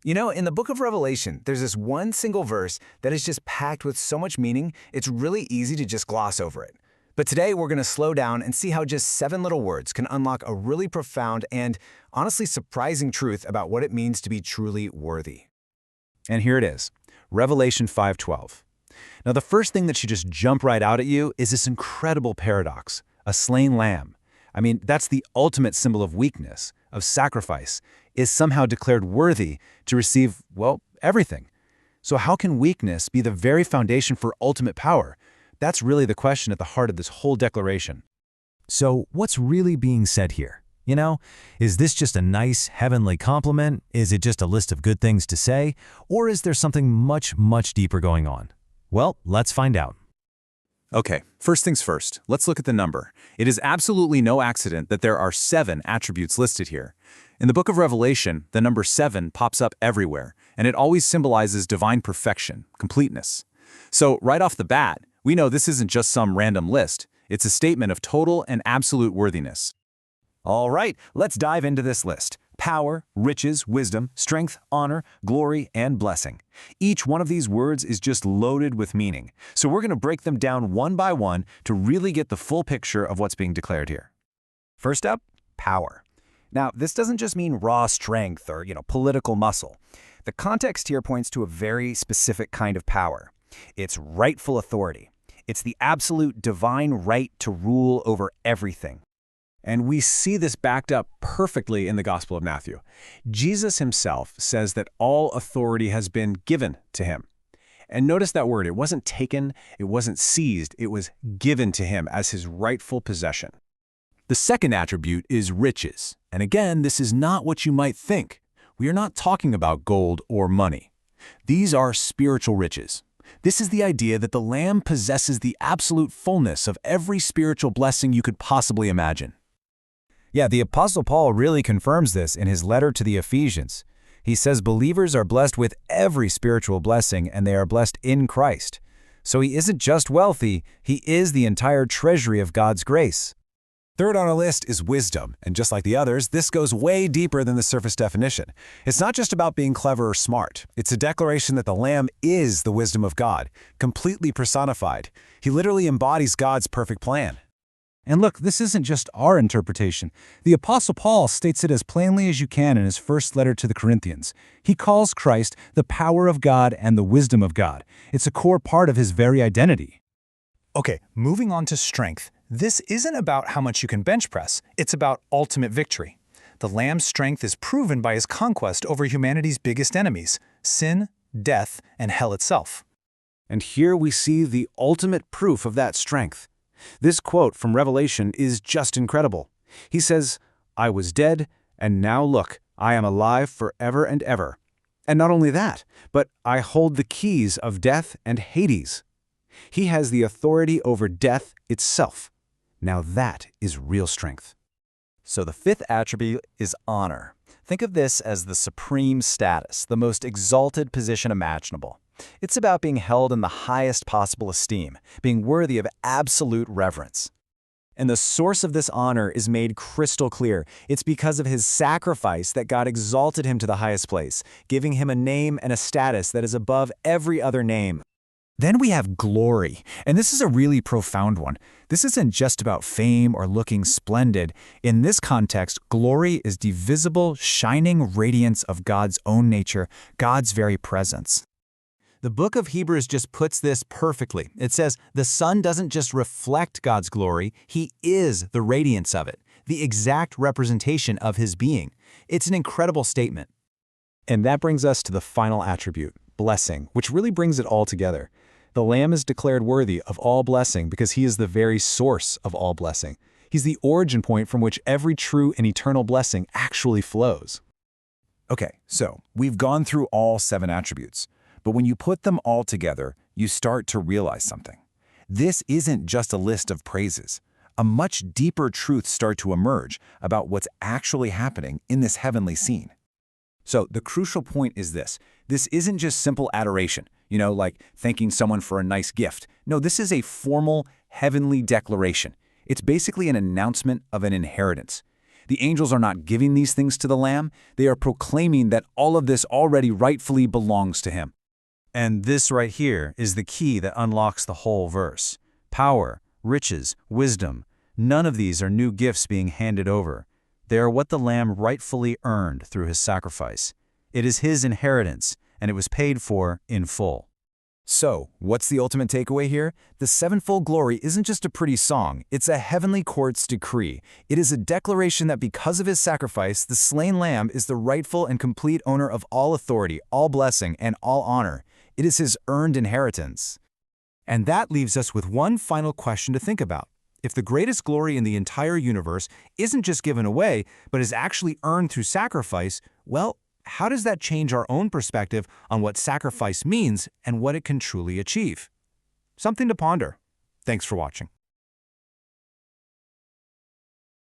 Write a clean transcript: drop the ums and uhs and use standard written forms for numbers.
You know, in the book of Revelation, there's this one single verse that is just packed with so much meaning, it's really easy to just gloss over it. But today we're going to slow down and see how just 7 little words can unlock a really profound and honestly surprising truth about what it means to be truly worthy. And here it is, Revelation 5:12. Now the first thing that should just jump right out at you is this incredible paradox, a slain lamb. I mean, that's the ultimate symbol of weakness, of sacrifice, is somehow declared worthy to receive, well, everything. So how can weakness be the very foundation for ultimate power? That's really the question at the heart of this whole declaration. So what's really being said here? You know, is this just a nice heavenly compliment? Is it just a list of good things to say? Or is there something much, much deeper going on? Well, let's find out. Okay, first things first, let's look at the number. It is absolutely no accident that there are 7 attributes listed here. In the book of Revelation, the number 7 pops up everywhere, and it always symbolizes divine perfection, completeness. So right off the bat, we know this isn't just some random list. It's a statement of total and absolute worthiness. All right, let's dive into this list. Power, riches, wisdom, strength, honor, glory, and blessing. Each one of these words is just loaded with meaning. So we're going to break them down one by one to really get the full picture of what's being declared here. First up, power. Now, this doesn't just mean raw strength or, political muscle. The context here points to a very specific kind of power. It's rightful authority. It's the absolute divine right to rule over everything. And we see this backed up perfectly in the Gospel of Matthew. Jesus himself says that all authority has been given to him. And notice that word, it wasn't taken, it wasn't seized, it was given to him as his rightful possession. The second attribute is riches. And again, this is not what you might think. We are not talking about gold or money. These are spiritual riches. This is the idea that the Lamb possesses the absolute fullness of every spiritual blessing you could possibly imagine. Yeah, the Apostle Paul really confirms this in his letter to the Ephesians. He says believers are blessed with every spiritual blessing and they are blessed in Christ. So he isn't just wealthy, he is the entire treasury of God's grace. Third on our list is wisdom, and just like the others, this goes way deeper than the surface definition. It's not just about being clever or smart. It's a declaration that the Lamb is the wisdom of God, completely personified. He literally embodies God's perfect plan. And look, this isn't just our interpretation. The Apostle Paul states it as plainly as you can in his first letter to the Corinthians. He calls Christ the power of God and the wisdom of God. It's a core part of his very identity. Okay, moving on to strength. This isn't about how much you can bench press. It's about ultimate victory. The Lamb's strength is proven by his conquest over humanity's biggest enemies, sin, death, and hell itself. And here we see the ultimate proof of that strength. This quote from Revelation is just incredible. He says, "I was dead, and now look, I am alive forever and ever. And not only that, but I hold the keys of death and Hades." He has the authority over death itself. Now that is real strength. So the 5th attribute is honor. Think of this as the supreme status, the most exalted position imaginable. It's about being held in the highest possible esteem, being worthy of absolute reverence. And the source of this honor is made crystal clear. It's because of his sacrifice that God exalted him to the highest place, giving him a name and a status that is above every other name. Then we have glory, and this is a really profound one. This isn't just about fame or looking splendid. In this context, glory is the visible, shining radiance of God's own nature, God's very presence. The book of Hebrews just puts this perfectly. It says, the Son doesn't just reflect God's glory, he is the radiance of it, the exact representation of his being. It's an incredible statement. And that brings us to the final attribute, blessing, which really brings it all together. The Lamb is declared worthy of all blessing because he is the very source of all blessing. He's the origin point from which every true and eternal blessing actually flows. Okay, so we've gone through all 7 attributes. But when you put them all together, you start to realize something. This isn't just a list of praises. A much deeper truth starts to emerge about what's actually happening in this heavenly scene. So the crucial point is this. This isn't just simple adoration, like thanking someone for a nice gift. No, this is a formal heavenly declaration. It's basically an announcement of an inheritance. The angels are not giving these things to the Lamb. They are proclaiming that all of this already rightfully belongs to him. And this right here is the key that unlocks the whole verse. Power, riches, wisdom, none of these are new gifts being handed over. They are what the Lamb rightfully earned through his sacrifice. It is his inheritance, and it was paid for in full. So, what's the ultimate takeaway here? The sevenfold glory isn't just a pretty song, it's a heavenly court's decree. It is a declaration that because of his sacrifice, the slain lamb is the rightful and complete owner of all authority, all blessing, and all honor. It is his earned inheritance. And that leaves us with one final question to think about. If the greatest glory in the entire universe isn't just given away, but is actually earned through sacrifice, well, how does that change our own perspective on what sacrifice means and what it can truly achieve? Something to ponder. Thanks for watching.